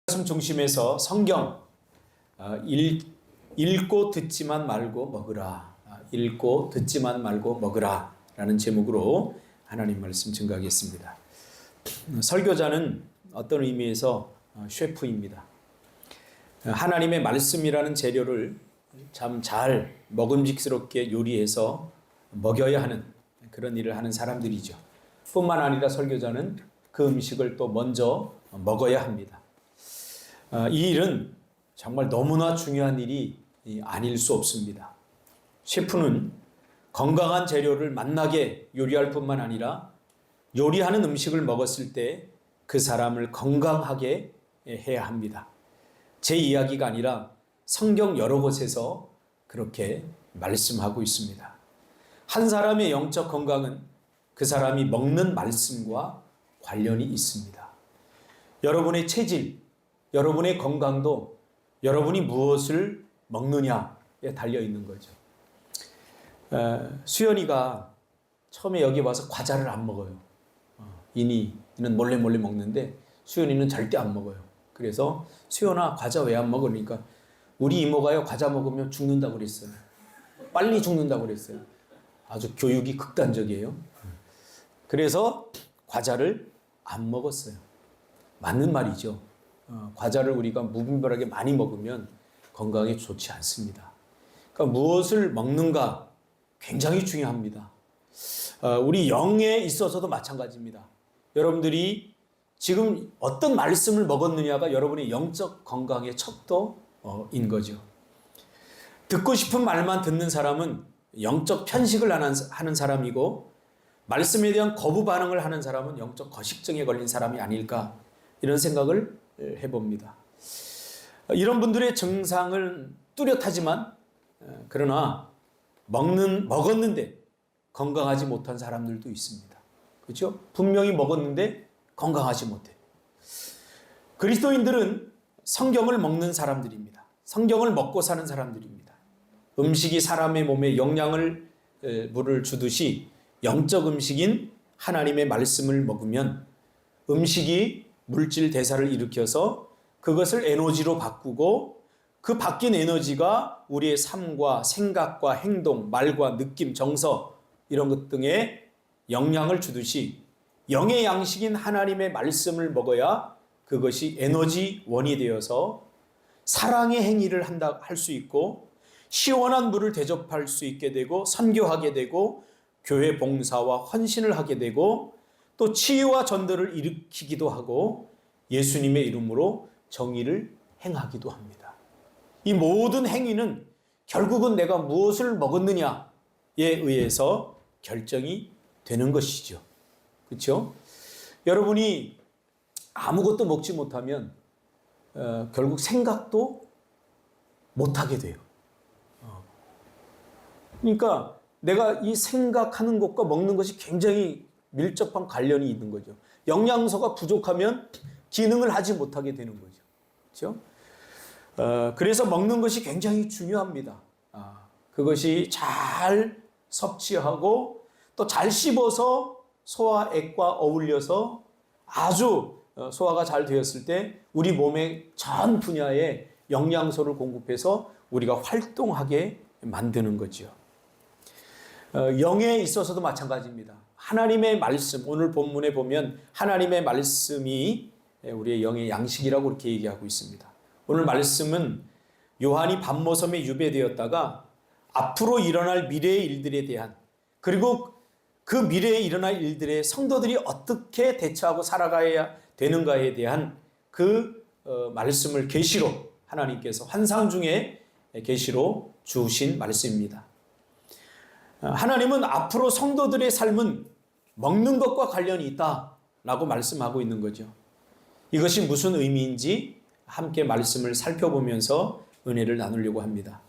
말씀 중심에서 성경 읽고 듣지만 말고 먹으라. 읽고 듣지만 말고 먹으라 라는 제목으로 하나님 말씀 증거하겠습니다. 설교자는 어떤 의미에서 셰프입니다. 하나님의 말씀이라는 재료를 참 잘 먹음직스럽게 요리해서 먹여야 하는 그런 일을 하는 사람들이죠. 뿐만 아니라 설교자는 그 음식을 또 먼저 먹어야 합니다. 이 일은 정말 너무나 중요한 일이 아닐 수 없습니다. 셰프는 건강한 재료를 맛나게 요리할 뿐만 아니라 요리하는 음식을 먹었을 때 그 사람을 건강하게 해야 합니다. 제 이야기가 아니라 성경 여러 곳에서 그렇게 말씀하고 있습니다. 한 사람의 영적 건강은 그 사람이 먹는 말씀과 관련이 있습니다. 여러분의 체질, 여러분의 건강도 여러분이 무엇을 먹느냐에 달려 있는 거죠. 수연이가 처음에 여기 와서 과자를 안 먹어요. 이니는 몰래 먹는데 수연이는 절대 안 먹어요. 그래서 수연아 과자 왜 안 먹어? 그러니까 우리 이모가요 과자 먹으면 죽는다고 그랬어요. 빨리 죽는다고 그랬어요. 아주 교육이 극단적이에요. 그래서 과자를 안 먹었어요. 맞는 말이죠. 과자를 우리가 무분별하게 많이 먹으면 건강에 좋지 않습니다. 그러니까 무엇을 먹는가 굉장히 중요합니다. 우리 영에 있어서도 마찬가지입니다. 여러분들이 지금 어떤 말씀을 먹었느냐가 여러분의 영적 건강의 척도인 거죠. 듣고 싶은 말만 듣는 사람은 영적 편식을 하는 사람이고, 말씀에 대한 거부 반응을 하는 사람은 영적 거식증에 걸린 사람이 아닐까, 이런 생각을 해봅니다. 이런 분들의 증상은 뚜렷하지만 그러나 먹었는데 건강하지 못한 사람들도 있습니다. 그렇죠? 분명히 먹었는데 건강하지 못해. 그리스도인들은 성경을 먹는 사람들입니다. 성경을 먹고 사는 사람들입니다. 음식이 사람의 몸에 영양을 물을 주듯이 영적 음식인 하나님의 말씀을 먹으면 음식이 물질 대사를 일으켜서 그것을 에너지로 바꾸고, 그 바뀐 에너지가 우리의 삶과 생각과 행동, 말과 느낌, 정서 이런 것 등에 영향을 주듯이 영의 양식인 하나님의 말씀을 먹어야 그것이 에너지원이 되어서 사랑의 행위를 할 수 있고, 시원한 물을 대접할 수 있게 되고, 선교하게 되고, 교회 봉사와 헌신을 하게 되고, 또 치유와 전도를 일으키기도 하고 예수님의 이름으로 정의를 행하기도 합니다. 이 모든 행위는 결국은 내가 무엇을 먹었느냐에 의해서 결정이 되는 것이죠. 그렇죠? 여러분이 아무것도 먹지 못하면 결국 생각도 못하게 돼요. 그러니까 내가 이 생각하는 것과 먹는 것이 굉장히 밀접한 관련이 있는 거죠. 영양소가 부족하면 기능을 하지 못하게 되는 거죠. 그렇죠? 그래서 먹는 것이 굉장히 중요합니다. 그것이 잘 섭취하고 또 잘 씹어서 소화액과 어울려서 아주 소화가 잘 되었을 때 우리 몸의 전 분야에 영양소를 공급해서 우리가 활동하게 만드는 거죠. 영에 있어서도 마찬가지입니다. 하나님의 말씀, 오늘 본문에 보면 하나님의 말씀이 우리의 영의 양식이라고 이렇게 얘기하고 있습니다. 오늘 말씀은 요한이 밤모섬에 유배되었다가 앞으로 일어날 미래의 일들에 대한, 그리고 그 미래에 일어날 일들에 성도들이 어떻게 대처하고 살아가야 되는가에 대한 그 말씀을 계시로, 하나님께서 환상 중에 계시로 주신 말씀입니다. 하나님은 앞으로 성도들의 삶은 먹는 것과 관련이 있다라고 말씀하고 있는 거죠. 이것이 무슨 의미인지 함께 말씀을 살펴보면서 은혜를 나누려고 합니다.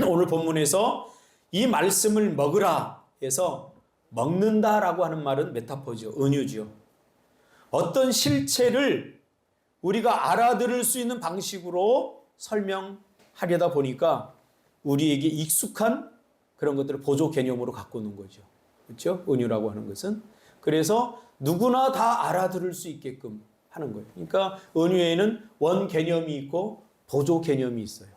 오늘 본문에서 이 말씀을 먹으라 해서 먹는다라고 하는 말은 메타포죠. 은유죠. 어떤 실체를 우리가 알아들을 수 있는 방식으로 설명하려다 보니까 우리에게 익숙한 그런 것들을 보조 개념으로 갖고 오는 거죠. 그렇죠? 은유라고 하는 것은. 그래서 누구나 다 알아들을 수 있게끔 하는 거예요. 그러니까 은유에는 원 개념이 있고 보조 개념이 있어요.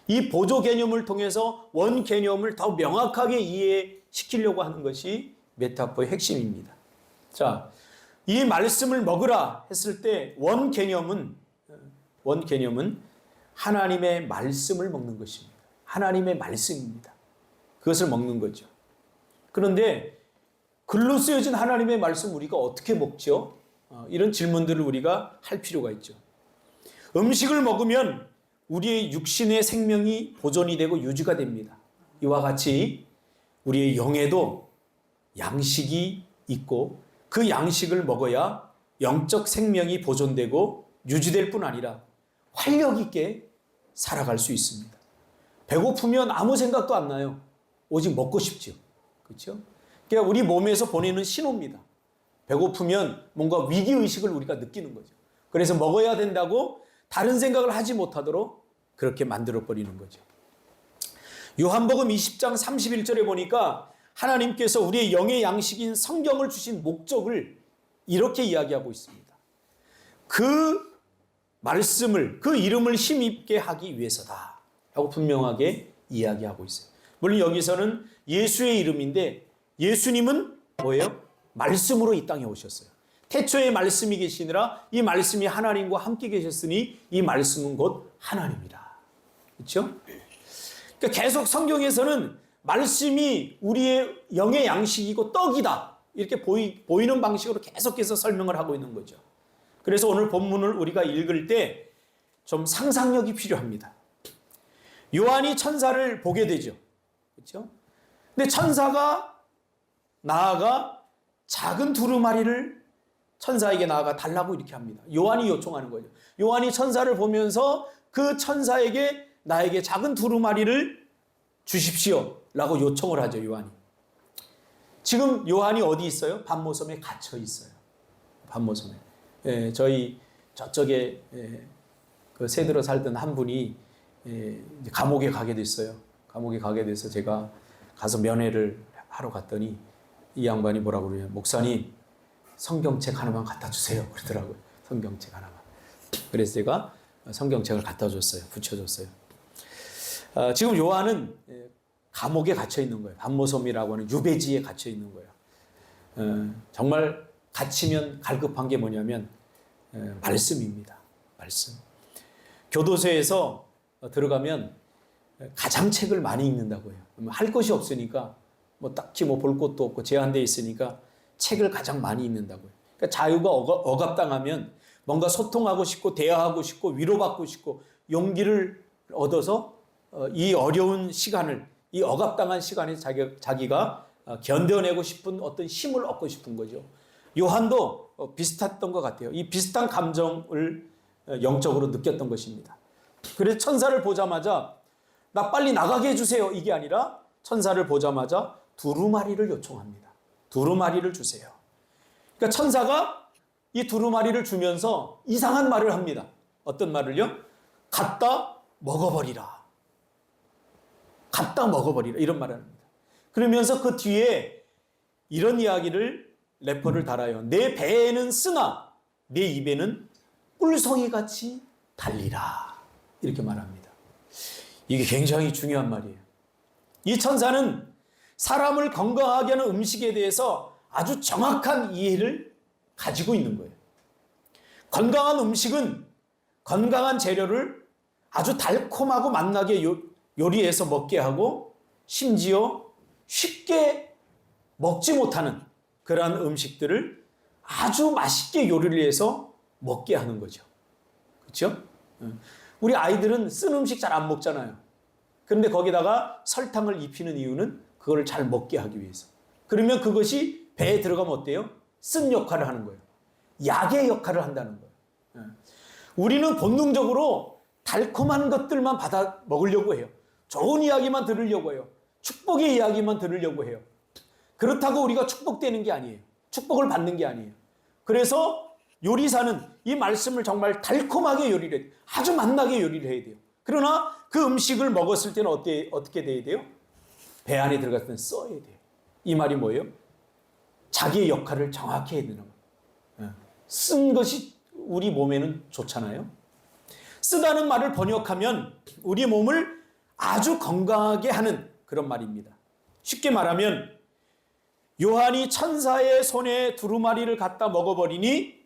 이 보조 개념을 통해서 원 개념을 더 명확하게 이해시키려고 하는 것이 메타포의 핵심입니다. 자, 이 말씀을 먹으라 했을 때 원 개념은 하나님의 말씀을 먹는 것입니다. 하나님의 말씀입니다. 그것을 먹는 거죠. 그런데 글로 쓰여진 하나님의 말씀 우리가 어떻게 먹죠? 이런 질문들을 우리가 할 필요가 있죠. 음식을 먹으면 우리의 육신의 생명이 보존이 되고 유지가 됩니다. 이와 같이 우리의 영에도 양식이 있고 그 양식을 먹어야 영적 생명이 보존되고 유지될 뿐 아니라 활력 있게 살아갈 수 있습니다. 배고프면 아무 생각도 안 나요. 오직 먹고 싶죠. 그렇죠? 그러니까 우리 몸에서 보내는 신호입니다. 배고프면 뭔가 위기의식을 우리가 느끼는 거죠. 그래서 먹어야 된다고 다른 생각을 하지 못하도록 그렇게 만들어버리는 거죠. 요한복음 20장 31절에 보니까 하나님께서 우리의 영의 양식인 성경을 주신 목적을 이렇게 이야기하고 있습니다. 그 말씀을, 그 이름을 힘있게 하기 위해서다 라고 분명하게 이야기하고 있어요. 물론 여기서는 예수의 이름인데 예수님은 뭐예요? 말씀으로 이 땅에 오셨어요. 태초에 말씀이 계시니라 이 말씀이 하나님과 함께 계셨으니 이 말씀은 곧 하나님이라. 그렇죠? 그러니까 계속 성경에서는 말씀이 우리의 영의 양식이고 떡이다. 이렇게 보이는 방식으로 계속해서 설명을 하고 있는 거죠. 그래서 오늘 본문을 우리가 읽을 때 좀 상상력이 필요합니다. 요한이 천사를 보게 되죠. 그렇죠? 근데 천사가 나아가 작은 두루마리를 천사에게 나아가 달라고 이렇게 합니다. 요한이 요청하는 거죠. 요한이 천사를 보면서 그 천사에게 나에게 작은 두루마리를 주십시오 라고 요청을 하죠. 요한이. 지금 요한이 어디 있어요? 반모섬에 갇혀 있어요. 반모섬에. 예, 저희 저쪽에 그 세들어 살던 한 분이 감옥에 가게 됐어요. 감옥에 가게 돼서 제가 가서 면회를 하러 갔더니 이 양반이 뭐라고 그러냐. 목사님 성경책 하나만 갖다 주세요. 그러더라고요. 성경책 하나만. 그래서 제가 성경책을 갖다 줬어요. 붙여줬어요. 지금 요한은 감옥에 갇혀 있는 거예요. 반모섬이라고 하는 유배지에 갇혀 있는 거예요. 정말 갇히면 갈급한 게 뭐냐면 말씀입니다. 말씀. 교도소에서 들어가면 가장책을 많이 읽는다고 해요. 할 것이 없으니까 뭐 딱히 뭐 볼 것도 없고 제한되어 있으니까 책을 가장 많이 읽는다고 해요. 그러니까 자유가 억압당하면 뭔가 소통하고 싶고 대화하고 싶고 위로받고 싶고 용기를 얻어서 이 어려운 시간을 이 억압당한 시간에 자기가 견뎌내고 싶은 어떤 힘을 얻고 싶은 거죠. 요한도 비슷했던 것 같아요. 이 비슷한 감정을 영적으로 느꼈던 것입니다. 그래서 천사를 보자마자 나 빨리 나가게 해주세요. 이게 아니라 천사를 보자마자 두루마리를 요청합니다. 두루마리를 주세요. 그러니까 천사가 이 두루마리를 주면서 이상한 말을 합니다. 어떤 말을요? 갖다 먹어버리라. 갖다 먹어버리라. 이런 말을 합니다. 그러면서 그 뒤에 이런 이야기를 래퍼를 달아요. 내 배에는 쓰나 내 입에는 꿀송이같이 달리라. 이렇게 말합니다. 이게 굉장히 중요한 말이에요. 이 천사는 사람을 건강하게 하는 음식에 대해서 아주 정확한 이해를 가지고 있는 거예요. 건강한 음식은 건강한 재료를 아주 달콤하고 맛나게 요리해서 먹게 하고 심지어 쉽게 먹지 못하는 그러한 음식들을 아주 맛있게 요리를 해서 먹게 하는 거죠. 그렇죠? 우리 아이들은 쓴 음식 잘 안 먹잖아요. 그런데 거기다가 설탕을 입히는 이유는 그걸 잘 먹게 하기 위해서. 그러면 그것이 배에 들어가면 어때요? 쓴 역할을 하는 거예요. 약의 역할을 한다는 거예요. 우리는 본능적으로 달콤한 것들만 받아 먹으려고 해요. 좋은 이야기만 들으려고 해요. 축복의 이야기만 들으려고 해요. 그렇다고 우리가 축복되는 게 아니에요. 축복을 받는 게 아니에요. 그래서 요리사는 이 말씀을 정말 달콤하게 요리를 해야 돼요. 아주 맛나게 요리를 해야 돼요. 그러나 그 음식을 먹었을 때는 어떻게 돼야 돼요? 배 안에 들어갔을 때는 써야 돼요. 이 말이 뭐예요? 자기의 역할을 정확히 해야 되는 거예요. 쓴 것이 우리 몸에는 좋잖아요. 쓰다는 말을 번역하면 우리 몸을 아주 건강하게 하는 그런 말입니다. 쉽게 말하면 요한이 천사의 손에 두루마리를 갖다 먹어버리니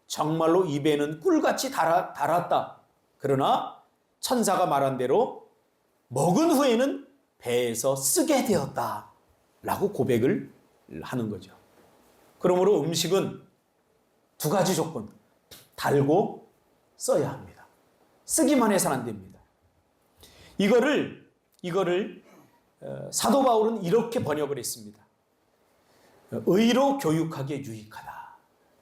정말로 입에는 꿀같이 달았다. 그러나 천사가 말한 대로 먹은 후에는 배에서 쓰게 되었다 라고 고백을 하는 거죠. 그러므로 음식은 두 가지 조건, 달고 써야 합니다. 쓰기만 해서는 안 됩니다. 이거를 사도 바울은 이렇게 번역을 했습니다. 의로 교육하기에 유익하다.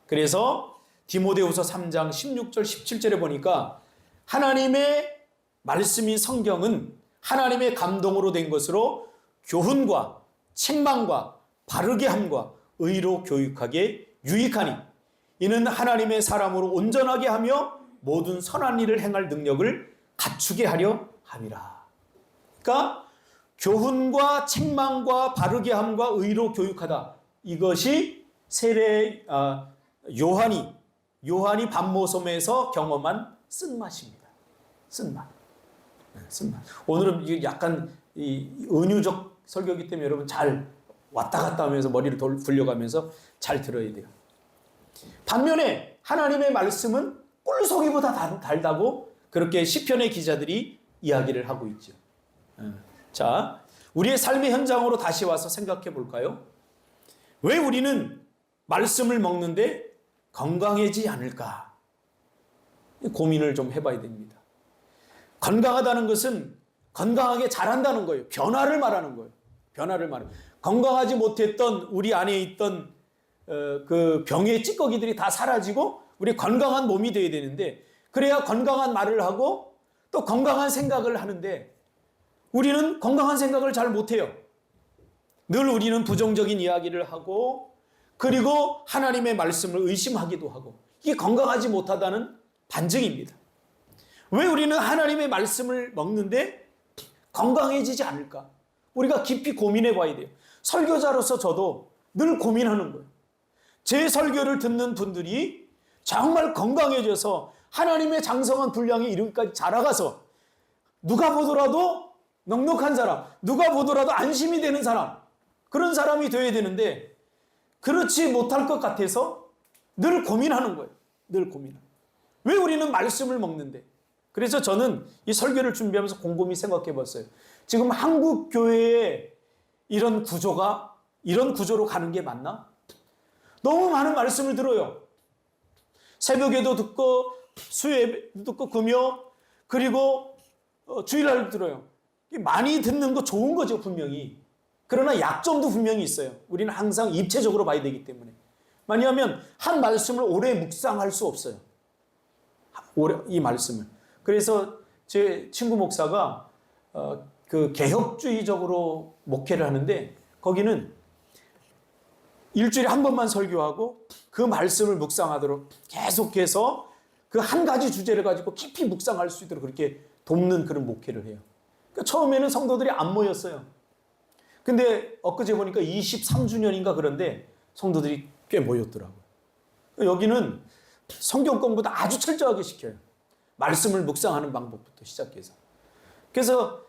그래서 디모데후서 3장 16절 17절에 보니까 하나님의 말씀인 성경은 하나님의 감동으로 된 것으로 교훈과 책망과 바르게 함과 의로 교육하기에 유익하니 이는 하나님의 사람으로 온전하게 하며 모든 선한 일을 행할 능력을 갖추게 하려 함이라. 그러니까 교훈과 책망과 바르게 함과 의로 교육하다. 이것이 세례 요한이 반모섬에서 경험한 쓴맛입니다. 쓴맛. 오늘은 약간 은유적 설교이기 때문에 여러분 잘 왔다 갔다 하면서 머리를 굴려가면서 잘 들어야 돼요. 반면에 하나님의 말씀은 꿀송이보다 달다고 그렇게 시편의 기자들이 이야기를 하고 있죠. 자, 우리의 삶의 현장으로 다시 와서 생각해 볼까요? 왜 우리는 말씀을 먹는데 건강해지지 않을까? 고민을 좀 해봐야 됩니다. 건강하다는 것은 건강하게 자란다는 거예요. 변화를 말하는 거예요. 건강하지 못했던 우리 안에 있던 그 병의 찌꺼기들이 다 사라지고 우리 건강한 몸이 되어야 되는데 그래야 건강한 말을 하고 또 건강한 생각을 하는데 우리는 건강한 생각을 잘 못해요. 늘 우리는 부정적인 이야기를 하고 그리고 하나님의 말씀을 의심하기도 하고 이게 건강하지 못하다는 반증입니다. 왜 우리는 하나님의 말씀을 먹는데 건강해지지 않을까? 우리가 깊이 고민해 봐야 돼요. 설교자로서 저도 늘 고민하는 거예요. 제 설교를 듣는 분들이 정말 건강해져서 하나님의 장성한 분량에 이르기까지 자라가서 누가 보더라도 넉넉한 사람, 누가 보더라도 안심이 되는 사람, 그런 사람이 되어야 되는데 그렇지 못할 것 같아서 늘 고민하는 거예요. 왜 우리는 말씀을 먹는데? 그래서 저는 이 설교를 준비하면서 곰곰이 생각해 봤어요. 지금 한국 교회의 이런 구조로 가는 게 맞나? 너무 많은 말씀을 들어요. 새벽에도 듣고 수요예도 듣고 금요 그리고 주일날도 들어요. 많이 듣는 거 좋은 거죠, 분명히. 그러나 약점도 분명히 있어요. 우리는 항상 입체적으로 봐야 되기 때문에. 왜냐하면 한 말씀을 오래 묵상할 수 없어요. 이 말씀을. 그래서 제 친구 목사가 그 개혁주의적으로 목회를 하는데 거기는 일주일에 한 번만 설교하고 그 말씀을 묵상하도록 계속해서 그 한 가지 주제를 가지고 깊이 묵상할 수 있도록 그렇게 돕는 그런 목회를 해요. 그러니까 처음에는 성도들이 안 모였어요. 근데 엊그제 보니까 23주년인가 그런데 성도들이 꽤 모였더라고요. 여기는 성경 공부도 아주 철저하게 시켜요. 말씀을 묵상하는 방법부터 시작해서. 그래서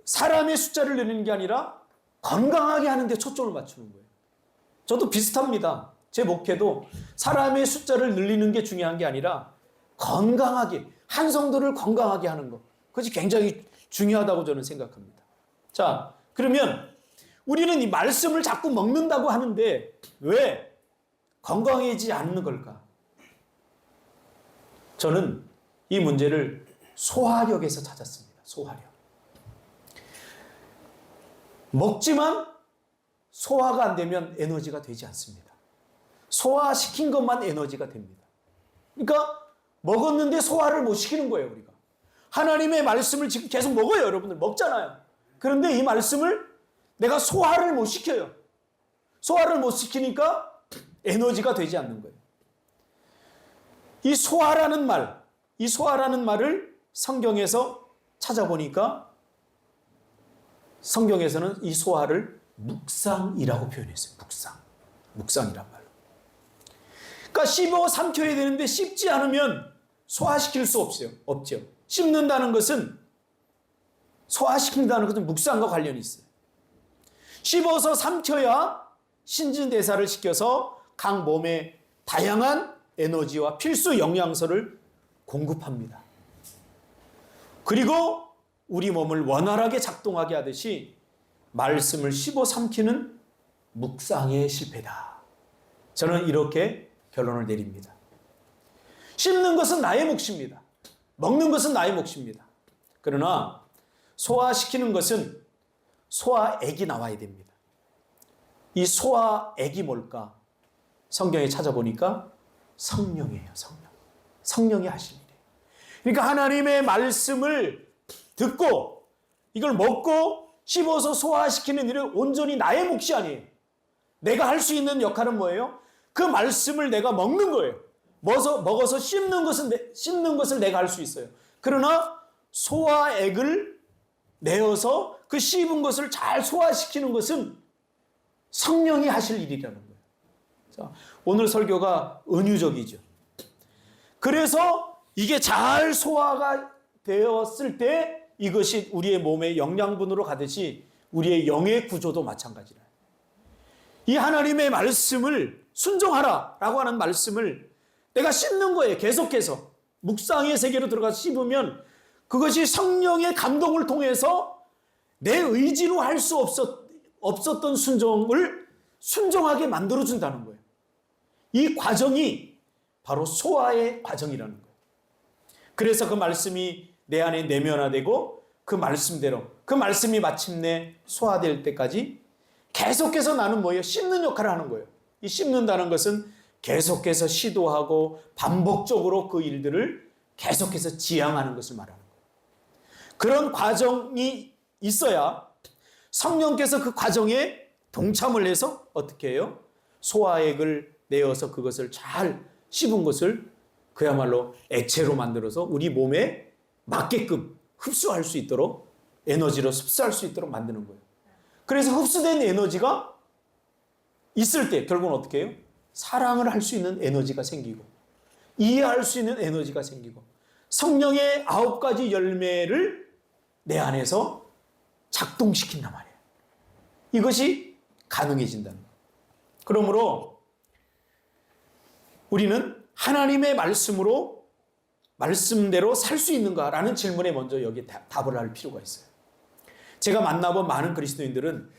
사람의 숫자를 늘리는 게 아니라 건강하게 하는 데 초점을 맞추는 거예요. 저도 비슷합니다. 제 목회도 사람의 숫자를 늘리는 게 중요한 게 아니라 건강하게, 한 성도를 건강하게 하는 것. 그것이 굉장히 중요하다고 저는 생각합니다. 자, 그러면 우리는 이 말씀을 자꾸 먹는다고 하는데 왜 건강해지지 않는 걸까? 저는 이 문제를 소화력에서 찾았습니다. 소화력. 먹지만 소화가 안 되면 에너지가 되지 않습니다. 소화시킨 것만 에너지가 됩니다. 그러니까 먹었는데 소화를 못 시키는 거예요, 우리가. 하나님의 말씀을 지금 계속 먹어요, 여러분들. 먹잖아요. 그런데 이 말씀을 내가 소화를 못 시켜요. 소화를 못 시키니까 에너지가 되지 않는 거예요. 이 소화라는 말을 성경에서 찾아보니까 성경에서는 이 소화를 묵상이라고 표현했어요. 묵상이란 말로. 그러니까 씹어 삼켜야 되는데 씹지 않으면 소화시킬 수 없죠. 씹는다는 것은 소화시킨다는 것은 묵상과 관련이 있어요. 씹어서 삼켜야 신진대사를 시켜서 각 몸에 다양한 에너지와 필수 영양소를 공급합니다. 그리고 우리 몸을 원활하게 작동하게 하듯이 말씀을 씹어 삼키는 묵상의 실패다. 저는 이렇게 결론을 내립니다. 씹는 것은 나의 몫입니다. 먹는 것은 나의 몫입니다. 그러나 소화시키는 것은 소화액이 나와야 됩니다. 이 소화액이 뭘까? 성경에 찾아보니까 성령이에요. 성령이 하실 일이에요. 그러니까 하나님의 말씀을 듣고 이걸 먹고 씹어서 소화시키는 일은 온전히 나의 몫이 아니에요. 내가 할 수 있는 역할은 뭐예요? 그 말씀을 내가 먹는 거예요. 먹어서 씹는 것을 내가 할 수 있어요. 그러나 소화액을 내어서 그 씹은 것을 잘 소화시키는 것은 성령이 하실 일이라는 거예요. 자, 오늘 설교가 은유적이죠. 그래서 이게 잘 소화가 되었을 때 이것이 우리의 몸의 영양분으로 가듯이 우리의 영의 구조도 마찬가지라. 이 하나님의 말씀을 순종하라라고 하는 말씀을 내가 씹는 거예요. 계속해서 묵상의 세계로 들어가서 씹으면 그것이 성령의 감동을 통해서 내 의지로 할 수 없었던 순종을 순종하게 만들어준다는 거예요. 이 과정이 바로 소화의 과정이라는 거예요. 그래서 그 말씀이 내 안에 내면화되고 그 말씀대로 그 말씀이 마침내 소화될 때까지 계속해서 나는 뭐예요? 씹는 역할을 하는 거예요. 이 씹는다는 것은 계속해서 시도하고 반복적으로 그 일들을 계속해서 지향하는 것을 말하는 거예요. 그런 과정이 있어야 성령께서 그 과정에 동참을 해서 어떻게 해요? 소화액을 내어서 그것을 잘 씹은 것을 그야말로 액체로 만들어서 우리 몸에 맞게끔 흡수할 수 있도록 에너지로 흡수할 수 있도록 만드는 거예요. 그래서 흡수된 에너지가 있을 때 결국은 어떻게 해요? 사랑을 할 수 있는 에너지가 생기고 이해할 수 있는 에너지가 생기고 성령의 9가지 열매를 내 안에서 작동시킨단 말이에요. 이것이 가능해진다는 거예요. 그러므로 우리는 하나님의 말씀대로 살 수 있는가라는 질문에 먼저 여기 답을 할 필요가 있어요. 제가 만나본 많은 그리스도인들은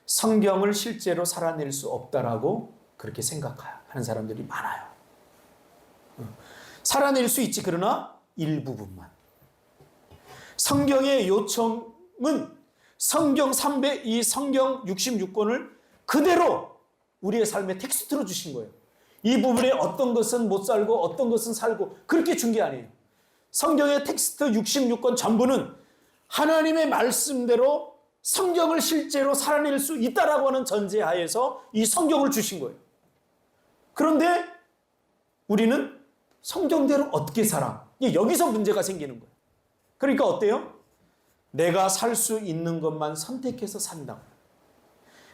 성경을 실제로 살아낼 수 없다라고 그렇게 생각하는 사람들이 많아요. 살아낼 수 있지, 그러나 일부분만. 성경의 요청은 성경 66권을 그대로 우리의 삶의 텍스트로 주신 거예요. 이 부분에 어떤 것은 못 살고 어떤 것은 살고 그렇게 준 게 아니에요. 성경의 텍스트 66권 전부는 하나님의 말씀대로 성경을 실제로 살아낼 수 있다라고 하는 전제하에서 이 성경을 주신 거예요. 그런데 우리는 성경대로 어떻게 살아? 여기서 문제가 생기는 거예요. 그러니까 어때요? 내가 살 수 있는 것만 선택해서 산다고.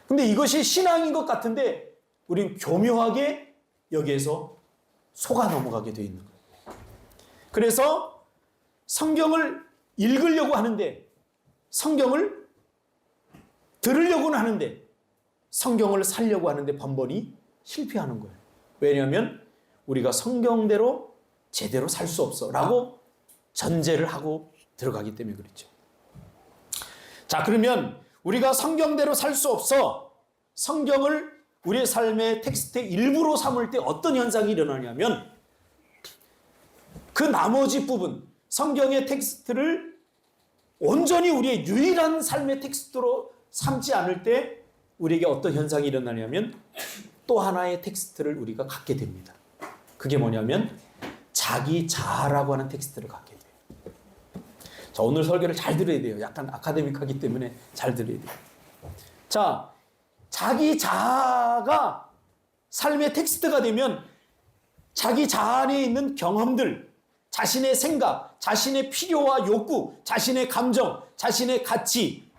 근데 이것이 신앙인 것 같은데 우린 교묘하게 여기에서 속아 넘어가게 되어 있는 거예요. 그래서 성경을 읽으려고 하는데 성경을 들으려고는 하는데 성경을 살려고 하는데 번번이 실패하는 거예요. 왜냐하면 우리가 성경대로 제대로 살 수 없어 라고 전제를 하고 들어가기 때문에 그렇죠. 자, 그러면 우리가 성경대로 살 수 없어 성경을 우리의 삶의 텍스트의 일부로 삼을 때 어떤 현상이 일어나냐면 그 나머지 부분 성경의 텍스트를 온전히 우리의 유일한 삶의 텍스트로 삼지 않을 때 우리에게 어떤 현상이 일어나냐면 또 하나의 텍스트를 우리가 갖게 됩니다. 그게 뭐냐면 자기 자아라고 하는 텍스트를 갖게 돼요. 자, 오늘 설교를 잘 들어야 돼요. 약간 아카데믹하기 때문에 잘 들어야 돼요. 자, 자기 자아가 삶의 텍스트가 되면 자기 자아 안에 있는 경험들, 자신의 생각, 자신의 필요와 욕구, 자신의 감정, 자신의 가치,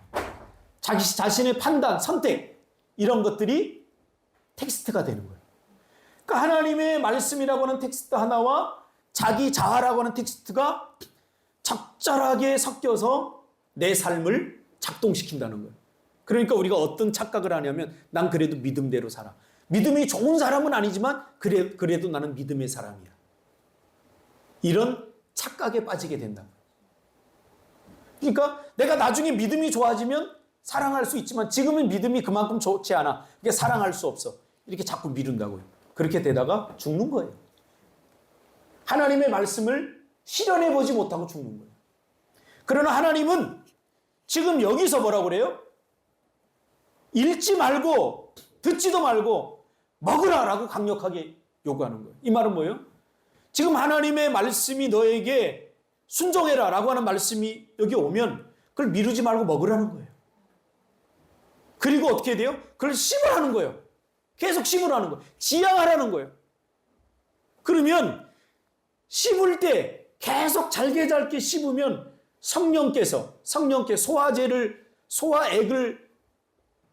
자신의 판단, 선택 이런 것들이 텍스트가 되는 거예요. 그러니까 하나님의 말씀이라고 하는 텍스트 하나와 자기 자아라고 하는 텍스트가 적절하게 섞여서 내 삶을 작동시킨다는 거예요. 그러니까 우리가 어떤 착각을 하냐면 난 그래도 믿음대로 살아. 믿음이 좋은 사람은 아니지만 그래도 나는 믿음의 사람이야. 이런 착각에 빠지게 된다. 그러니까 내가 나중에 믿음이 좋아지면 사랑할 수 있지만 지금은 믿음이 그만큼 좋지 않아. 그러니까 사랑할 수 없어. 이렇게 자꾸 미룬다고요. 그렇게 되다가 죽는 거예요. 하나님의 말씀을 실현해 보지 못하고 죽는 거예요. 그러나 하나님은 지금 여기서 뭐라고 그래요? 읽지 말고 듣지도 말고 먹으라라고 강력하게 요구하는 거예요. 이 말은 뭐예요? 지금 하나님의 말씀이 너에게 순종해라라고 하는 말씀이 여기 오면 그걸 미루지 말고 먹으라는 거예요. 그리고 어떻게 해야 돼요? 그걸 씹으라는 거예요. 계속 씹으라는 거예요. 지향하라는 거예요. 그러면 씹을 때 계속 잘게 씹으면 성령께서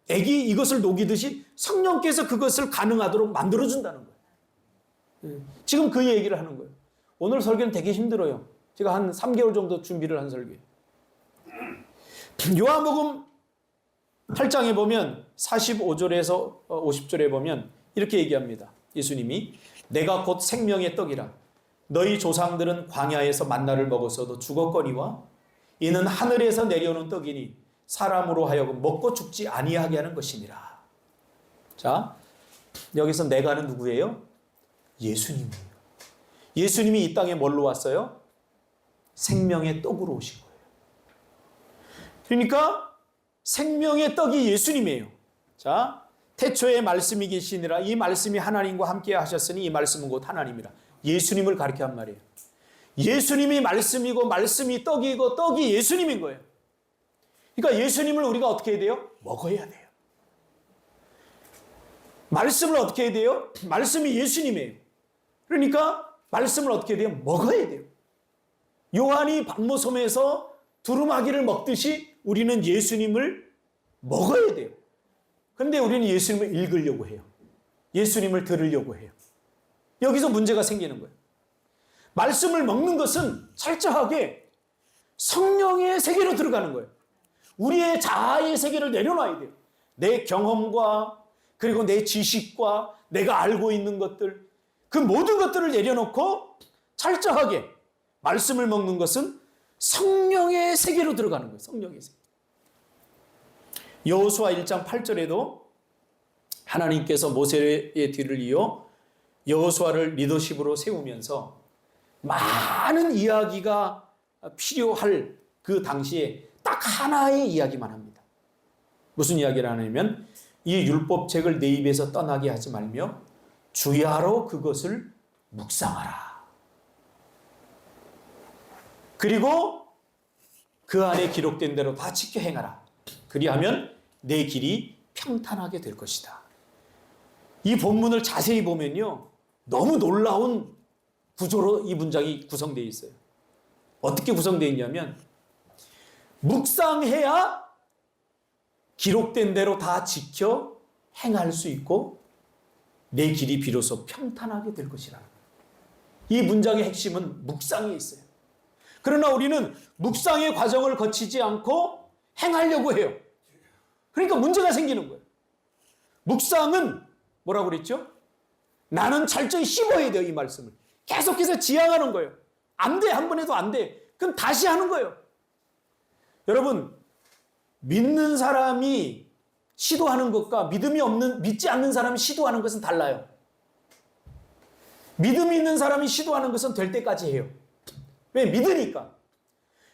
액이 이것을 녹이듯이 성령께서 그것을 가능하도록 만들어준다는 거예요. 지금 그 얘기를 하는 거예요. 오늘 설교는 되게 힘들어요. 제가 한 3개월 정도 준비를 한 설교예요. 요한복음 8장에 보면 45절에서 50절에 보면 이렇게 얘기합니다. 예수님이 내가 곧 생명의 떡이라 너희 조상들은 광야에서 만나를 먹었어도 죽었거니와 이는 하늘에서 내려오는 떡이니 사람으로 하여금 먹고 죽지 아니하게 하는 것이니라. 자, 여기서 내가는 누구예요? 예수님이에요. 예수님이 이 땅에 뭘로 왔어요? 생명의 떡으로 오신 거예요. 그러니까 생명의 떡이 예수님이에요. 자, 태초에 말씀이 계시니라 이 말씀이 하나님과 함께 하셨으니 이 말씀은 곧 하나님이라. 예수님을 가리켜 한 말이에요. 예수님이 말씀이고 말씀이 떡이고 떡이 예수님인 거예요. 그러니까 예수님을 우리가 어떻게 해야 돼요? 먹어야 돼요. 말씀을 어떻게 해야 돼요? 말씀이 예수님이에요. 그러니까 말씀을 어떻게 해야 돼요? 먹어야 돼요. 요한이 박모섬에서 두루마기를 먹듯이 우리는 예수님을 먹어야 돼요. 그런데 우리는 예수님을 읽으려고 해요. 예수님을 들으려고 해요. 여기서 문제가 생기는 거예요. 말씀을 먹는 것은 철저하게 성령의 세계로 들어가는 거예요. 우리의 자아의 세계를 내려놔야 돼요. 내 경험과 그리고 내 지식과 내가 알고 있는 것들 그 모든 것들을 내려놓고 철저하게 말씀을 먹는 것은 성령의 세계로 들어가는 거예요. 성령의 세계. 여호수아 1장 8절에도 하나님께서 모세의 뒤를 이어 여호수아를 리더십으로 세우면서 많은 이야기가 필요할 그 당시에 딱 하나의 이야기만 합니다. 무슨 이야기를 하냐면 이 율법책을 내 입에서 떠나게 하지 말며 주야로 그것을 묵상하라. 그리고 그 안에 기록된 대로 다 지켜 행하라. 그리하면 내 길이 평탄하게 될 것이다. 이 본문을 자세히 보면요. 너무 놀라운 구조로 이 문장이 구성되어 있어요. 어떻게 구성되어 있냐면 묵상해야 기록된 대로 다 지켜 행할 수 있고 내 길이 비로소 평탄하게 될 것이라는 거예요. 이 문장의 핵심은 묵상에 있어요. 그러나 우리는 묵상의 과정을 거치지 않고 행하려고 해요. 그러니까 문제가 생기는 거예요. 묵상은 뭐라고 그랬죠? 나는 철저히 씹어야 돼요. 이 말씀을. 계속해서 지향하는 거예요. 안 돼. 한 번 해도 안 돼. 그럼 다시 하는 거예요. 여러분, 믿는 사람이 시도하는 것과 믿지 않는 사람이 시도하는 것은 달라요. 믿음이 있는 사람이 시도하는 것은 될 때까지 해요. 왜? 믿으니까.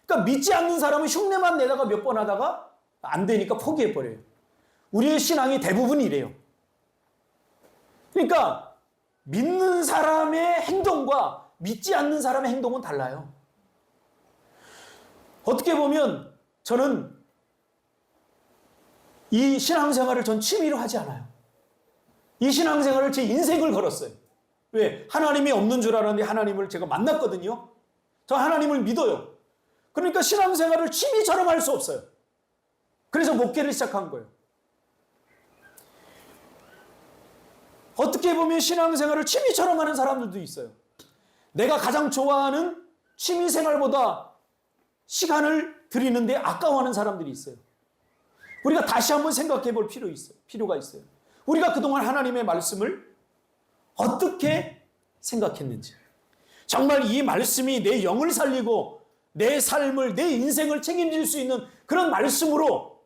그러니까 믿지 않는 사람은 흉내만 내다가 몇 번 하다가 안 되니까 포기해버려요. 우리의 신앙이 대부분 이래요. 그러니까 믿는 사람의 행동과 믿지 않는 사람의 행동은 달라요. 어떻게 보면 저는 이 신앙생활을 전 취미로 하지 않아요. 이 신앙생활을 제 인생을 걸었어요. 왜? 하나님이 없는 줄 알았는데 하나님을 제가 만났거든요. 저 하나님을 믿어요. 그러니까 신앙생활을 취미처럼 할 수 없어요. 그래서 목회를 시작한 거예요. 어떻게 보면 신앙생활을 취미처럼 하는 사람들도 있어요. 내가 가장 좋아하는 취미생활보다 시간을 들이는데 아까워하는 사람들이 있어요. 우리가 다시 한번 생각해 볼 필요가 있어요. 우리가 그동안 하나님의 말씀을 어떻게 생각했는지, 정말 이 말씀이 내 영을 살리고 내 삶을, 내 인생을 책임질 수 있는 그런 말씀으로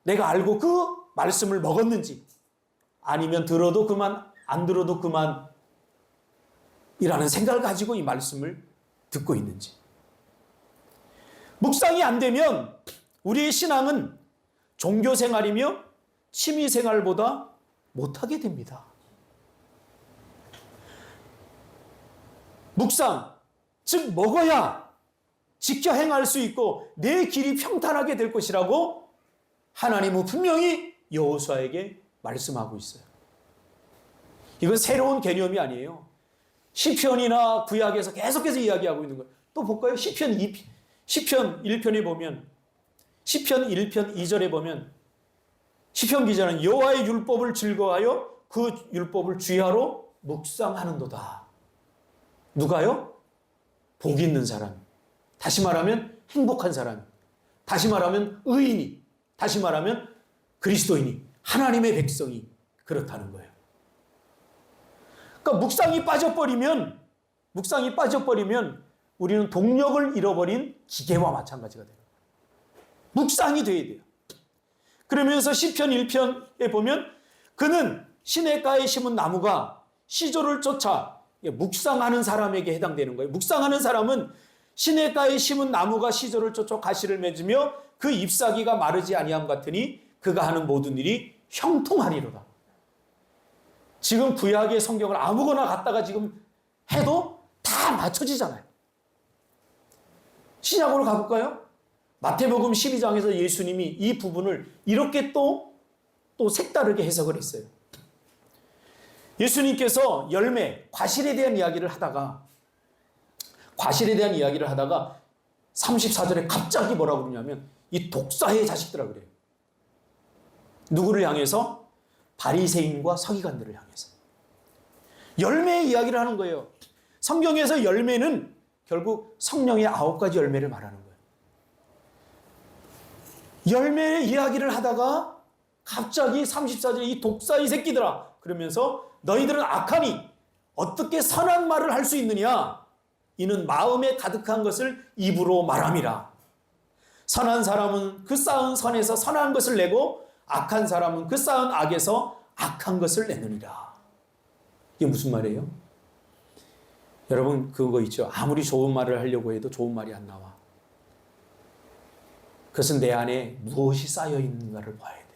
내가 알고 그 말씀을 먹었는지, 아니면 들어도 그만, 안 들어도 그만 이라는 생각을 가지고 이 말씀을 듣고 있는지. 묵상이 안 되면 우리의 신앙은 종교생활이며 취미생활보다 못하게 됩니다. 묵상, 즉 먹어야 지켜 행할 수 있고 내 길이 평탄하게 될 것이라고 하나님은 분명히 여호수아에게 말씀하고 있어요. 이건 새로운 개념이 아니에요. 시편이나 구약에서 계속해서 이야기하고 있는 거예요. 또 볼까요? 시편 1편에 보면, 시편 1편 2절에 보면 시편 기자는 여호와의 율법을 즐거워하여 그 율법을 주야로 묵상하는도다. 누가요? 복 있는 사람. 다시 말하면 행복한 사람. 다시 말하면 의인이. 다시 말하면 그리스도인이. 하나님의 백성이 그렇다는 거예요. 그러니까 묵상이 빠져버리면 우리는 동력을 잃어버린 기계와 마찬가지가 돼요. 묵상이 돼야 돼요. 그러면서 시편 1편에 보면 그는 시냇가에 심은 나무가 시조를 쫓아, 묵상하는 사람에게 해당되는 거예요. 묵상하는 사람은 시냇가에 심은 나무가 시조를 쫓아 가시를 맺으며 그 잎사귀가 마르지 아니함 같으니 그가 하는 모든 일이 형통하리로다. 지금 구약의 성경을 아무거나 갖다가 지금 해도 다 맞춰지잖아요. 신약으로 가볼까요? 마태복음 12장에서 예수님이 이 부분을 이렇게 또 색다르게 해석을 했어요. 예수님께서 열매, 과실에 대한 이야기를 하다가 34절에 갑자기 뭐라고 그러냐면 이 독사의 자식들아 그래요. 누구를 향해서? 바리새인과 서기관들을 향해서. 열매의 이야기를 하는 거예요. 성경에서 열매는 결국 성령의 9가지 열매를 말하는 거예요. 열매의 이야기를 하다가 갑자기 34절에 이 독사의 새끼들아 그러면서 너희들은 악하니 어떻게 선한 말을 할 수 있느냐? 이는 마음에 가득한 것을 입으로 말함이라. 선한 사람은 그 쌓은 선에서 선한 것을 내고 악한 사람은 그 쌓은 악에서 악한 것을 내느니라. 이게 무슨 말이에요? 여러분 그거 있죠. 아무리 좋은 말을 하려고 해도 좋은 말이 안 나와. 그것은 내 안에 무엇이 쌓여 있는가를 봐야 돼요.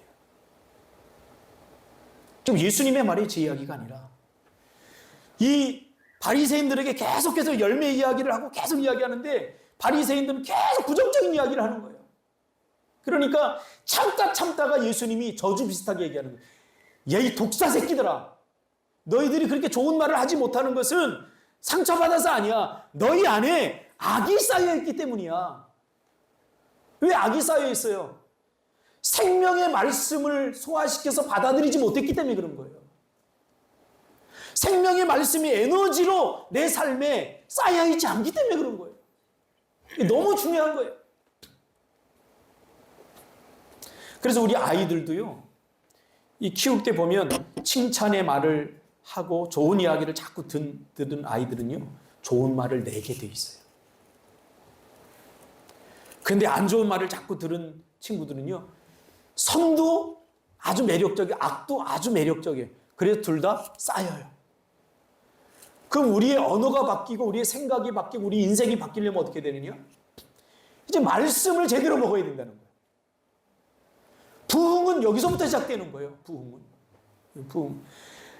지금 예수님의 말이 제 이야기가 아니라 이 바리새인들에게 계속해서 열매 이야기를 하고 계속 이야기하는데 바리새인들은 계속 부정적인 이야기를 하는 거예요. 그러니까 참다가 예수님이 저주 비슷하게 얘기하는 거예요. 야, 이 독사 새끼들아. 너희들이 그렇게 좋은 말을 하지 못하는 것은 상처받아서 아니야. 너희 안에 악이 쌓여있기 때문이야. 왜 악이 쌓여 있어요? 생명의 말씀을 소화시켜서 받아들이지 못했기 때문에 그런 거예요. 생명의 말씀이 에너지로 내 삶에 쌓여있지 않기 때문에 그런 거예요. 이게 너무 중요한 거예요. 그래서 우리 아이들도요, 이 키울 때 보면 칭찬의 말을 하고 좋은 이야기를 자꾸 듣는 아이들은요, 좋은 말을 내게 돼 있어요. 근데 안 좋은 말을 자꾸 들은 친구들은요, 선도 아주 매력적이고 악도 아주 매력적이에요. 그래서 둘 다 쌓여요. 그럼 우리의 언어가 바뀌고 우리의 생각이 바뀌고 우리 인생이 바뀌려면 어떻게 되느냐? 이제 말씀을 제대로 먹어야 된다는 거예요. 부흥은 여기서부터 시작되는 거예요. 부흥.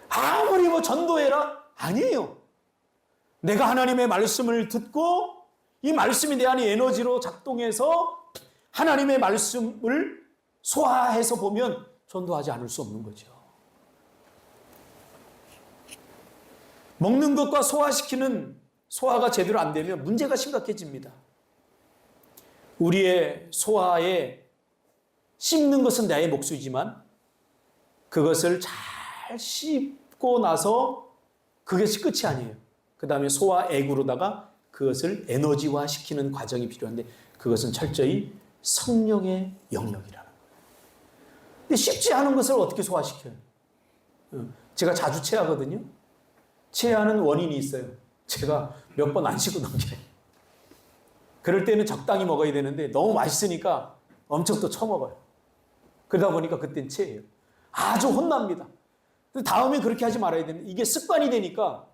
아무리 뭐 전도해라? 아니에요. 내가 하나님의 말씀을 듣고 이 말씀이 내 안에 에너지로 작동해서 하나님의 말씀을 소화해서 보면 전도하지 않을 수 없는 거죠. 먹는 것과 소화가 제대로 안 되면 문제가 심각해집니다. 우리의 소화에 씹는 것은 나의 몫이지만 그것을 잘 씹고 씹고 나서 그것이 끝이 아니에요. 그 다음에 소화 액으로다가 그것을 에너지화 시키는 과정이 필요한데 그것은 철저히 성령의 영역이라는 거예요. 근데 쉽지 않은 것을 어떻게 소화시켜요? 제가 자주 체하거든요. 체하는 원인이 있어요. 제가 몇 번 안 씹고 넘겨요. 그럴 때는 적당히 먹어야 되는데 너무 맛있으니까 엄청 또 처먹어요. 그러다 보니까 그땐 체해요. 아주 혼납니다. 다음에 그렇게 하지 말아야 되는데 이게 습관이 되니까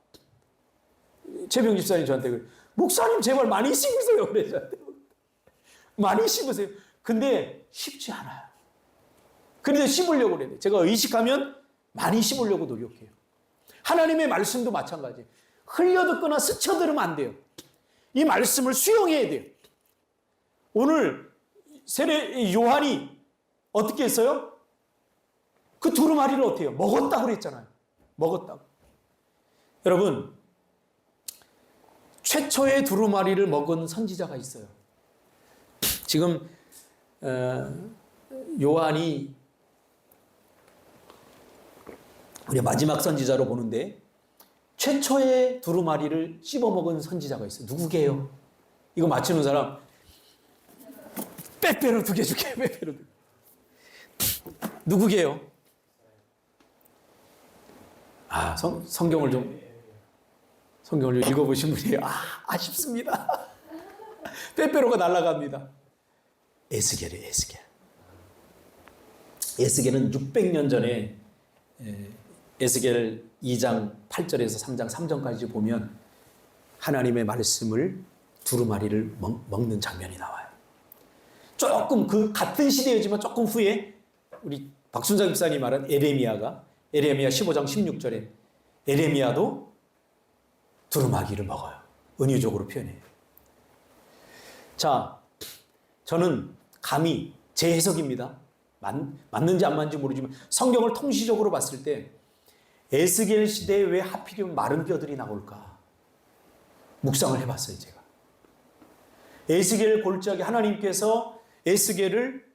최병 집사님 저한테 그래요. 목사님 제발 많이 씹으세요. 그래 저한테. 많이 씹으세요. 근데 쉽지 않아요. 그런데 씹으려고 그래요. 제가 의식하면 많이 씹으려고 노력해요. 하나님의 말씀도 마찬가지예요. 흘려듣거나 스쳐들으면 안 돼요. 이 말씀을 수용해야 돼요. 오늘 세례 요한이 어떻게 했어요? 그 두루마리를 어떻게 해요? 먹었다고 그랬잖아요. 먹었다고. 여러분, 최초의 두루마리를 먹은 선지자가 있어요. 지금 요한이 우리 마지막 선지자로 보는데 최초의 두루마리를 씹어먹은 선지자가 있어요. 누구게요? 이거 맞추는 사람 빼빼로 2개 줄게요. 빼빼로 2개. 누구게요? 성경을 좀 읽어보신 분이에요. 아쉽습니다. 빼빼로가 날아갑니다. 에스겔이에요. 에스겔. 에스겔은 600년 전에 에스겔 2장 8절에서 3장 3절까지 보면 하나님의 말씀을 두루마리를 먹는 장면이 나와요. 조금 그 같은 시대이지만 조금 후에 우리 박순자 집사님이 말한 에레미야 15장 16절에 에레미야도 두루마기를 먹어요. 은유적으로 표현해요. 자, 저는 감히 제 해석입니다. 맞는지 안 맞는지 모르지만 성경을 통시적으로 봤을 때 에스겔 시대에 왜 하필이면 마른 뼈들이 나올까? 묵상을 해봤어요, 제가. 에스겔 골짜기 하나님께서 에스겔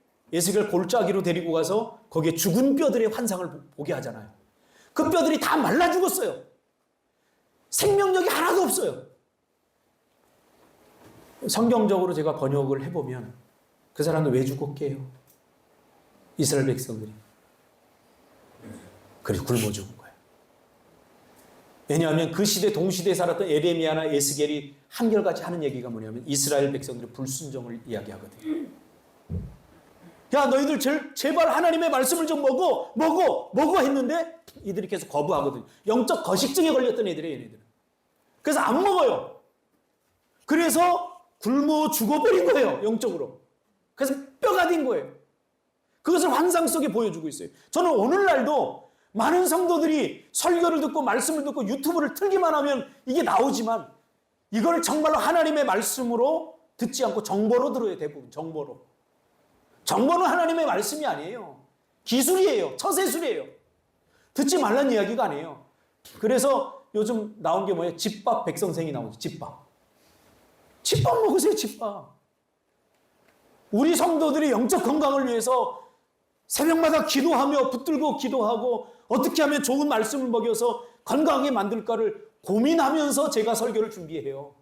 골짜기로 데리고 가서 거기에 죽은 뼈들의 환상을 보게 하잖아요. 그 뼈들이 다 말라 죽었어요. 생명력이 하나도 없어요. 성경적으로 제가 번역을 해보면 그 사람은 왜 죽었게요? 이스라엘 백성들이. 그래서 굶어 죽은 거예요. 왜냐하면 그 시대 동시대에 살았던 에레미야나 에스겔이 한결같이 하는 얘기가 뭐냐면 이스라엘 백성들의 불순종을 이야기하거든요. 야, 너희들 제발 하나님의 말씀을 좀 먹어 했는데 이들이 계속 거부하거든요. 영적 거식증에 걸렸던 애들이에요, 얘네들은. 그래서 안 먹어요. 그래서 굶어 죽어버린 거예요, 영적으로. 그래서 뼈가 된 거예요. 그것을 환상 속에 보여주고 있어요. 저는 오늘날도 많은 성도들이 설교를 듣고 말씀을 듣고 유튜브를 틀기만 하면 이게 나오지만 이걸 정말로 하나님의 말씀으로 듣지 않고 정보로 들어요. 대부분 정보로. 정보는 하나님의 말씀이 아니에요. 기술이에요. 처세술이에요. 듣지 말란 이야기가 아니에요. 그래서 요즘 나온 게 뭐예요? 집밥 백성생이 나오죠. 집밥. 집밥 먹으세요. 집밥. 우리 성도들이 영적 건강을 위해서 새벽마다 기도하며 붙들고 기도하고 어떻게 하면 좋은 말씀을 먹여서 건강하게 만들까를 고민하면서 제가 설교를 준비해요.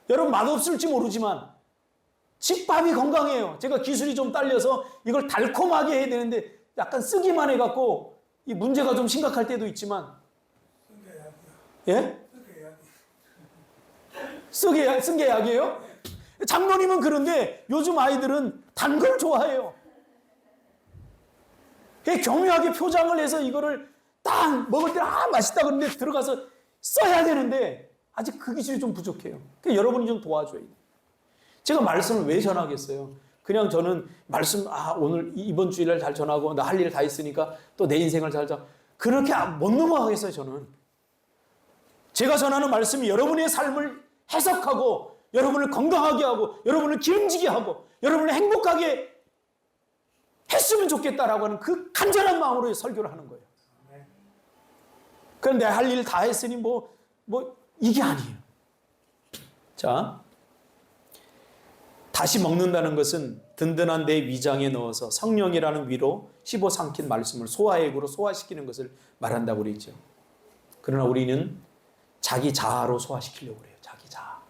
여러분 맛없을지 모르지만 집밥이 건강해요. 제가 기술이 좀 딸려서 이걸 달콤하게 해야 되는데 약간 쓰기만 해갖고 이 문제가 좀 심각할 때도 있지만 예? 쓴 게 약이에요? 장로님은 그런데 요즘 아이들은 단 걸 좋아해요. 교묘하게 표장을 해서 이거를 딱 먹을 때 맛있다 그러는데 들어가서 써야 되는데 아직 그 기술이 좀 부족해요. 그러니까 여러분이 좀 도와줘야 돼요. 제가 말씀을 왜 전하겠어요? 그냥 저는 말씀 오늘 이번 주일날 잘 전하고 나 할 일 다 있으니까 또 내 인생을 잘 그렇게 못 넘어가겠어요. 저는 제가 전하는 말씀이 여러분의 삶을 해석하고 여러분을 건강하게 하고 여러분을 기름지게 하고 여러분을 행복하게 했으면 좋겠다라고 하는 그 간절한 마음으로 설교를 하는 거예요. 그럼 내가 할 일 다 했으니 이게 아니에요. 자, 다시 먹는다는 것은 든든한 내 위장에 넣어서 성령이라는 위로 씹어 삼킨 말씀을 소화액으로 소화시키는 것을 말한다고 그랬죠. 그러나 우리는 자기 자아로 소화시키려고 그래요. 자기 자아.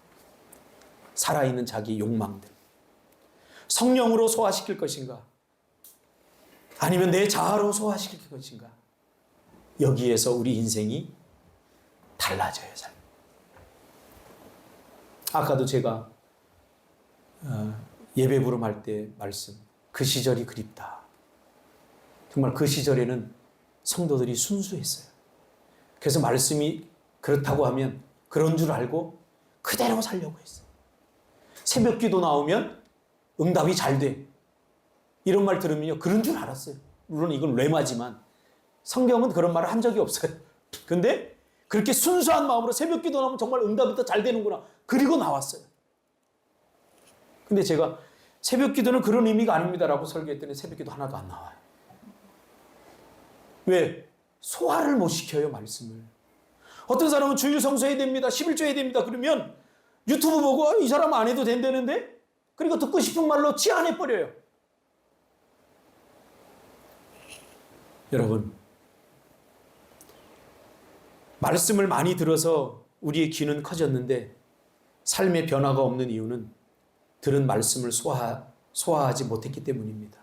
살아있는 자기 욕망들. 성령으로 소화시킬 것인가? 아니면 내 자아로 소화시킬 것인가? 여기에서 우리 인생이 달라져요. 아까도 제가 예배 부름할 때 말씀, 그 시절이 그립다. 정말 그 시절에는 성도들이 순수했어요. 그래서 말씀이 그렇다고 하면 그런 줄 알고 그대로 살려고 했어요. 새벽 기도 나오면 응답이 잘 돼. 이런 말 들으면요, 그런 줄 알았어요. 물론 이건 뇌마지만 성경은 그런 말을 한 적이 없어요. 근데 그렇게 순수한 마음으로 새벽 기도 나오면 정말 응답이 더 잘 되는구나. 그리고 나왔어요. 근데 제가 새벽 기도는 그런 의미가 아닙니다라고 설교했더니 새벽 기도 하나도 안 나와요. 왜? 소화를 못 시켜요, 말씀을. 어떤 사람은 주일 성수해야 됩니다. 11조 해야 됩니다. 그러면 유튜브 보고 이 사람 안 해도 된다는데? 그리고 듣고 싶은 말로 치안해버려요. 여러분, 말씀을 많이 들어서 우리의 귀는 커졌는데 삶의 변화가 없는 이유는 들은 말씀을 소화하지 못했기 때문입니다.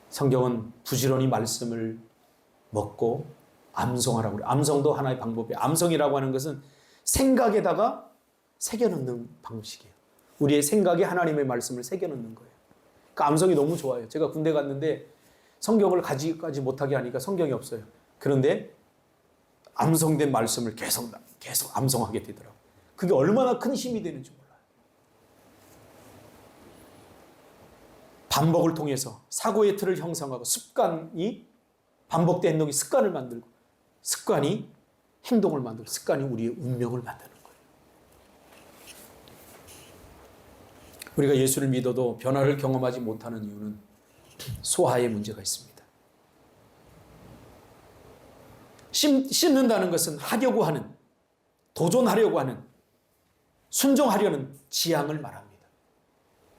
성경은 부지런히 말씀을 먹고 암송하라고 그래요. 암송도 하나의 방법이에요. 암송이라고 하는 것은 생각에다가 새겨넣는 방식이에요. 우리의 생각에 하나님의 말씀을 새겨넣는 거예요. 그 암송이 너무 좋아요. 제가 군대 갔는데 성경을 가지까지 못하게 하니까 성경이 없어요. 그런데 암송된 말씀을 계속 암송하게 되더라고요. 그게 얼마나 큰 힘이 되는지 몰라요. 반복을 통해서 사고의 틀을 형성하고 습관이 반복된 행동이 습관을 만들고 습관이 행동을 만들고 습관이 우리의 운명을 만드는 거예요. 우리가 예수를 믿어도 변화를 경험하지 못하는 이유는 소화에 문제가 있습니다. 씹는다는 것은 하려고 하는, 도전하려고 하는, 순종하려는 지향을 말합니다.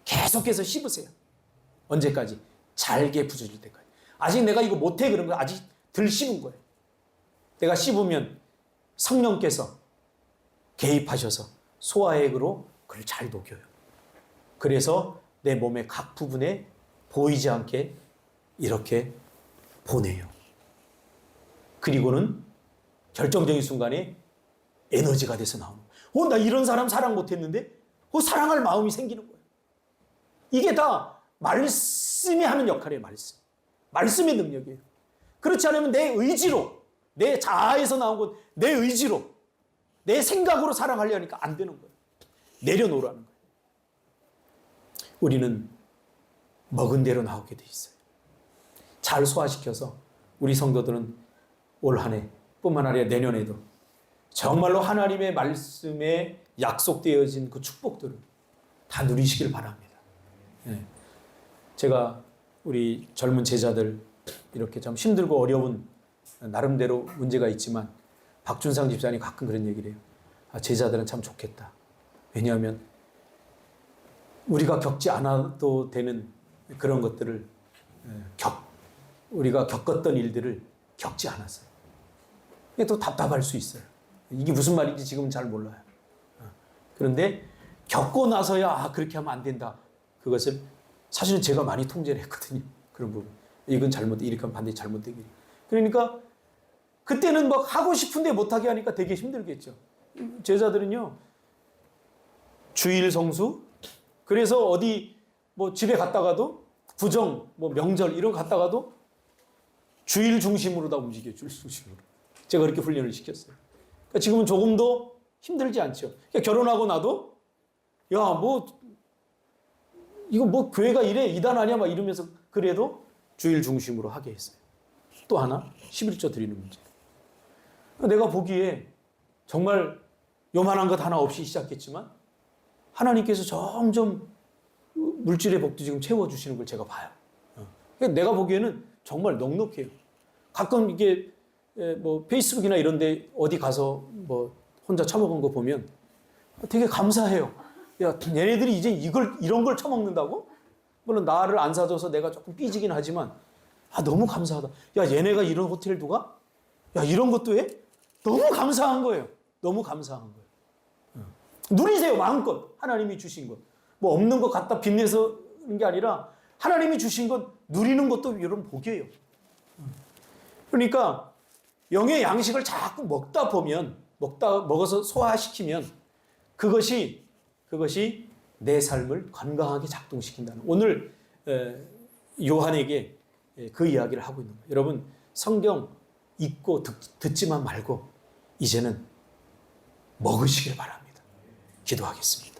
계속해서 씹으세요. 언제까지? 잘게 부서질 때까지. 아직 내가 이거 못해 그런 거 아직 덜 씹은 거예요. 내가 씹으면 성령께서 개입하셔서 소화액으로 그걸 잘 녹여요. 그래서 내 몸의 각 부분에 보이지 않게 이렇게 보내요. 그리고는 결정적인 순간에 에너지가 돼서 나오는 거예요. 나 이런 사람 사랑 못했는데 사랑할 마음이 생기는 거예요. 이게 다 말씀이 하는 역할이에요. 말씀의 능력이에요. 그렇지 않으면 내 의지로, 내 자아에서 나온 것, 내 의지로, 내 생각으로 사랑하려니까 안 되는 거예요. 내려놓으라는 거예요. 우리는 먹은 대로 나오게 돼 있어요. 잘 소화시켜서 우리 성도들은 올 한 해 뿐만 아니라 내년에도 정말로 하나님의 말씀에 약속되어진 그 축복들을 다 누리시길 바랍니다. 네. 제가 우리 젊은 제자들 이렇게 참 힘들고 어려운 나름대로 문제가 있지만 박준상 집사님 가끔 그런 얘기를 해요. 제자들은 참 좋겠다. 왜냐하면 우리가 겪지 않아도 되는 그런 것들을 우리가 겪었던 일들을 겪지 않았어요. 또 답답할 수 있어요. 이게 무슨 말인지 지금은 잘 몰라요. 그런데 겪고 나서야 그렇게 하면 안 된다. 그것을 사실은 제가 많이 통제를 했거든요. 그런 부분. 이건 잘못돼. 이렇게 하면 반드시 잘못되기. 그러니까 그때는 막 하고 싶은데 못하게 하니까 되게 힘들겠죠. 제자들은요. 주일 성수. 그래서 어디 뭐 집에 갔다가도 구정, 뭐 명절 이런 거 갔다가도 주일 중심으로 다 움직여요. 주일 중심으로. 제가 그렇게 훈련을 시켰어요. 그러니까 지금은 조금도 힘들지 않죠. 그러니까 결혼하고 나도 이거 뭐 교회가 이래 이단 아니야 막 이러면서 그래도 주일 중심으로 하게 했어요. 또 하나 11조 드리는 문제. 내가 보기에 정말 요만한 것 하나 없이 시작했지만 하나님께서 점점 물질의 복도 지금 채워주시는 걸 제가 봐요. 내가 보기에는 정말 넉넉해요. 가끔 이게 뭐 페이스북이나 이런 데 어디 가서 뭐 혼자 처먹은 거 보면 되게 감사해요. 야, 얘네들이 이제 이런 걸 처먹는다고? 물론 나를 안 사줘서 내가 조금 삐지긴 하지만, 너무 감사하다. 야, 얘네가 이런 호텔도 가? 야, 이런 것도 해? 너무 감사한 거예요. 너무 감사한 거예요. 누리세요, 마음껏. 하나님이 주신 것. 뭐 없는 것 갖다 빚내서 하는 게 아니라 하나님이 주신 것 누리는 것도 이런 복이에요. 그러니까 영의 양식을 자꾸 먹어서 소화시키면 그것이 내 삶을 건강하게 작동시킨다는, 오늘 요한에게 그 이야기를 하고 있는 거예요. 여러분, 성경 읽고 듣지만 말고 이제는 먹으시길 바랍니다. 기도하겠습니다.